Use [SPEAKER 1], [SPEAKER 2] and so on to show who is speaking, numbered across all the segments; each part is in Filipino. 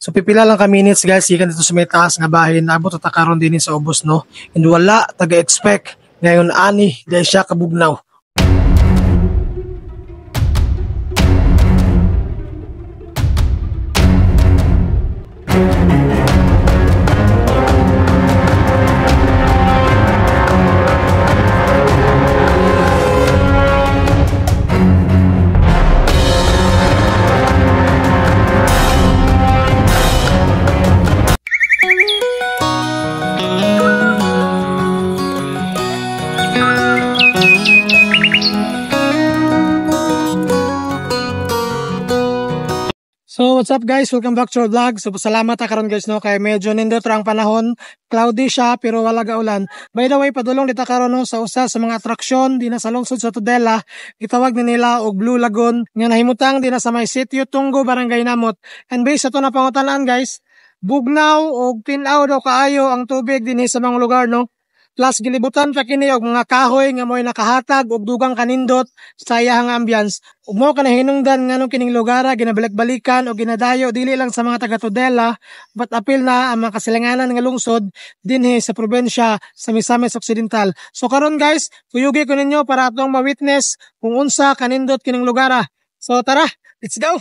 [SPEAKER 1] So pipila lang ka minutes guys, ikan dito sa may taas nga bahin, abot at karon din sa ubos no. And wala taga-expect ngayon ani dahil siya kabugnaw. So what's up guys, welcome back to our vlog. So salamat karon guys no, kay medyo nindot ra ang panahon, cloudy siya pero wala gaulan. By the way, padulong dita karon no sa usa sa mga atraksyon dinha sa lungsod sa Tudela, gitawag ni nila og Blue Lagoon nga nahimutang dinha sa may sitio Tunggo, Barangay Namot. And based sa to na pangutanan guys, bugnaw og tin-aw daw kaayo ang tubig dinhi sa mga lugar no. Plus gilibutan pa kini og mga kahoy nga mo'y nakahatag og dugang kanindot sa iyang ambience. Ug mo kana hinungdan nganong kining lugar ginabalik-balikan o ginadayo dili lang sa mga taga Tudela, but apil na ang mga kasilinganan nga lungsod dinhi sa probensya sa Misamis Occidental. So karon guys, kuyugi ko ninyo para atong ma-witness kung unsa kanindot kining lugar. So tara, let's go.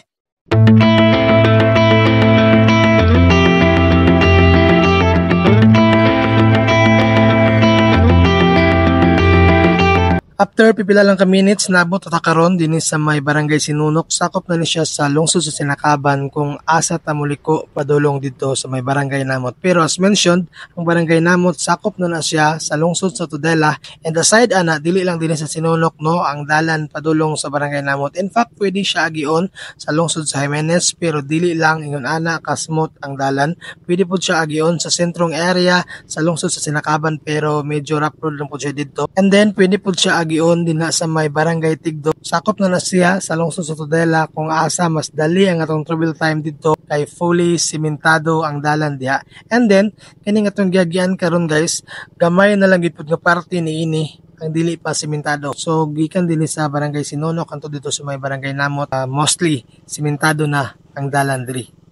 [SPEAKER 1] After pipila lang ka minutes, nabot at karon din sa may Barangay Sinunok, sakop na ni siya sa lungsod sa Sinakaban kung asa tamuliko padulong dito sa may Barangay Namot. Pero as mentioned, ang Barangay Namot sakop na siya sa lungsod sa Tudela, and aside ana dili lang din sa Sinunok no ang dalan padulong sa Barangay Namot. In fact, pwede siya agion sa lungsod sa Jimenez pero dili lang ingon ana kasmot ang dalan. Pwede pud siya agion sa sentrong area sa lungsod sa Sinakaban pero medyo rough road lang pud siya dito. And then pwede pud siya gion din na sa may Barangay Tigdo. Sakop na siya sa lungsod sa Tudela kung asa mas dali ang atong travel time dito kay fully simentado ang dalan diha. And then kini atong giagian karon guys, gamay na lang gid nga parte niini ang dili pa simentado. So gikan dinhi sa Barangay Sinunok kanto dito sa may Barangay Namot, mostly simentado na ang dalan diri.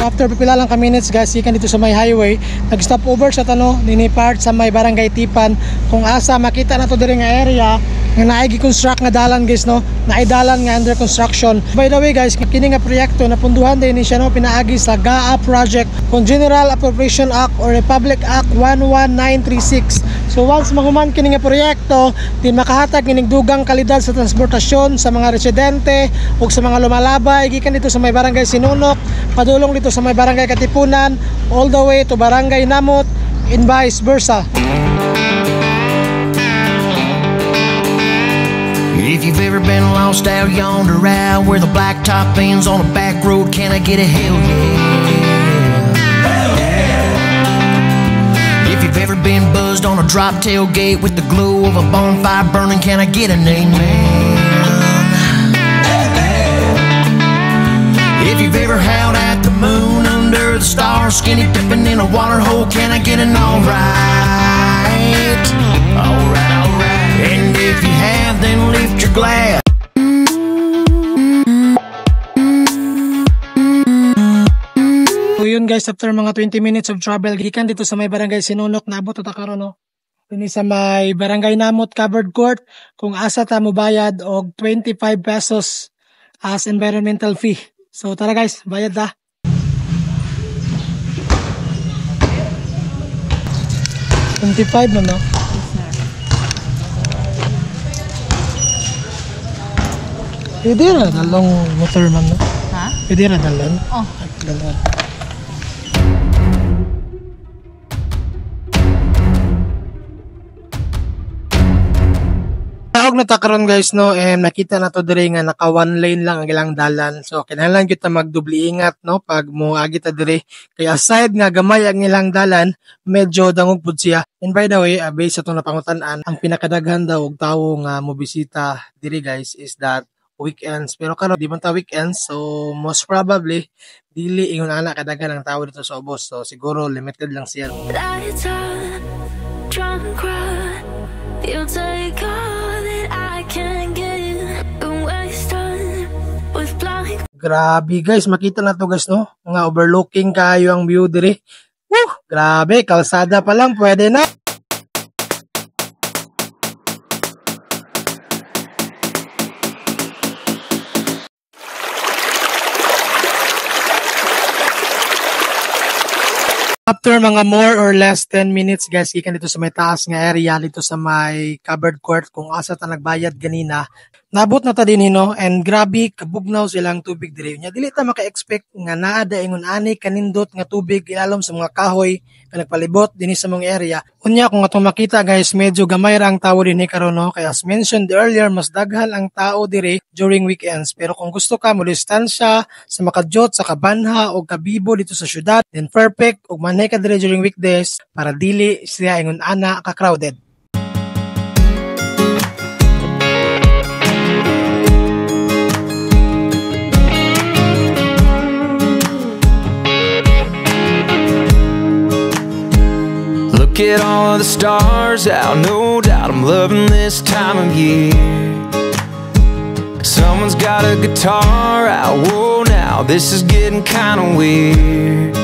[SPEAKER 1] After pipila lang ka minutes guys, ikan dito sa may highway, nag-stop over sa tano nini part sa may Barangay Tipan kung asa makita na to diri nga area nga naay gi-construct nga dalan guys no, naay dalan nga under construction. By the way guys, kini nga proyekto napunduhan din ni siya no pinaagi sa GAA project kung General Appropriation Act or Republic Act 11936. So once mahuman kini nga proyekto, di makahatag kining dugang kalidad sa transportasyon sa mga residente ug sa mga lumalabay gikan dito sa may Barangay Sinunok padulong dito sa may Barangay Katipunan all the way to Barangay Namot and vice versa.
[SPEAKER 2] If you've ever been lost out yonder out where the blacktop ends on a back road, can I get a hell yeah? Hell yeah! If you've ever been buzzed on a drop tailgate with the glow of a bonfire burning, can I get an amen? If you've ever howled at the moon under the stars, skinny dipping in a water hole, can I get an alright? Alright, alright. And if you have, then lift your glass.
[SPEAKER 1] So yun guys, after mga 20 minutes of travel, gikan dito sa may Barangay Sinunok, naabot at karon no. Dini sa may Barangay Namot covered court kung asa ta mo bayad og 25 pesos as environmental fee. So tara guys, bayad ta. $25 man no? Pwede na dalong motor man no? Ha? Pwede na dalon? Oh. Dalon. Taog na ta karon guys no, nakita na to diri nga naka one lane lang ang ilang dalan. So kinahanglan gyud ta magdubli ingat no pag moagi ta diri. Kaya aside nga gamay ang ilang dalan, medyo dangog pud siya. And by the way, based sa itong napangutan-an, ang pinakadaghan daw og tawo nga mobisita diri guys is that weekends. Pero karon di man ta weekends, so most probably dili ingon ana kadaghan ang tawo dito sa Ubos. So siguro limited lang siya.
[SPEAKER 2] Lights on, drunk crowd. You take all that I can get and waste time with blind.
[SPEAKER 1] Grabe guys, makita na to guys no, nga overlooking kayo ang view diri. Grabe, kalsada pa lang pwede na. After mga more or less 10 minutes guys, gikan dito sa may taas nga area, dito sa may covered court kung asa ta nagbayad ganina. Nabot na ta din no, and grabe kabugnaw silang tubig diri. Nya dili ta maka-expect nga naa daingon ani kanindot nga tubig ilalom sa mga kahoy nga nagpalibot dinhi sa mga area. Unya kung atong makita guys, medyo gamay ra ang tawo dinhi karon no. Kaya as mentioned earlier, mas daghan ang tao diri during weekends. Pero kung gusto ka mo distansya sa Makadjot, sa Kabanha o Kabibo dito sa syudad, then perfect ug manay ka diri during weekdays para dili siya ingon ana ka crowded.
[SPEAKER 2] Look at all the stars out, no doubt I'm loving this time of year. Someone's got a guitar out, whoa now, this is getting kinda weird.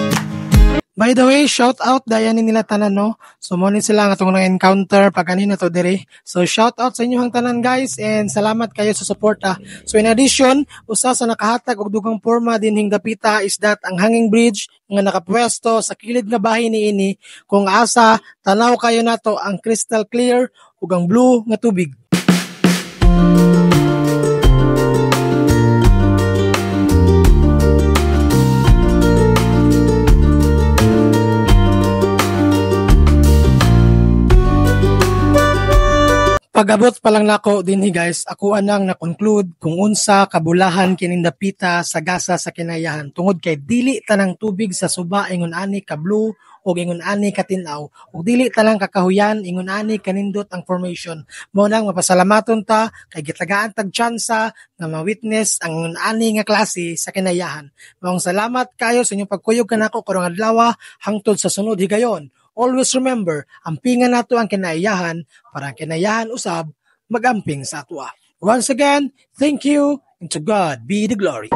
[SPEAKER 1] By the way, shout out dayan nila tanan no. So mo ni sila nga tong encounter pag kanina to diri. So shout out sa inyong tanan guys and salamat kayo sa suporta. So in addition, usa sa nakahatag og dugang porma dinhing dapita is that ang hanging bridge nga nakapwesto sa kilid nga bahay niini kung asa tanaw kayo nato ang crystal clear ug ang blue nga tubig. Pag-abot pa lang nako dinhi guys, ako anang na-conclude kung unsa kabulahan kining dapita sa gasa sa kinayahan tungod kay dili tanang tubig sa suba ingon ani ka blue o ingon ani ka tinaw ug dili tanang kakahuyan ingon ani kanindot ang formation. Mao nang mapasalamaton ta kay gitagaan tag tsansa nga ma-witness ang ingon ani nga klase sa kinayahan. Maong salamat kayo sa inyong pagkuyog kanako karong adlaw hangtod sa sunod higayon. Always remember, ampingan nato ang kinaiyahan para ang kinaiyahan usab magamping sa atwa. Once again, thank you and to God be the glory.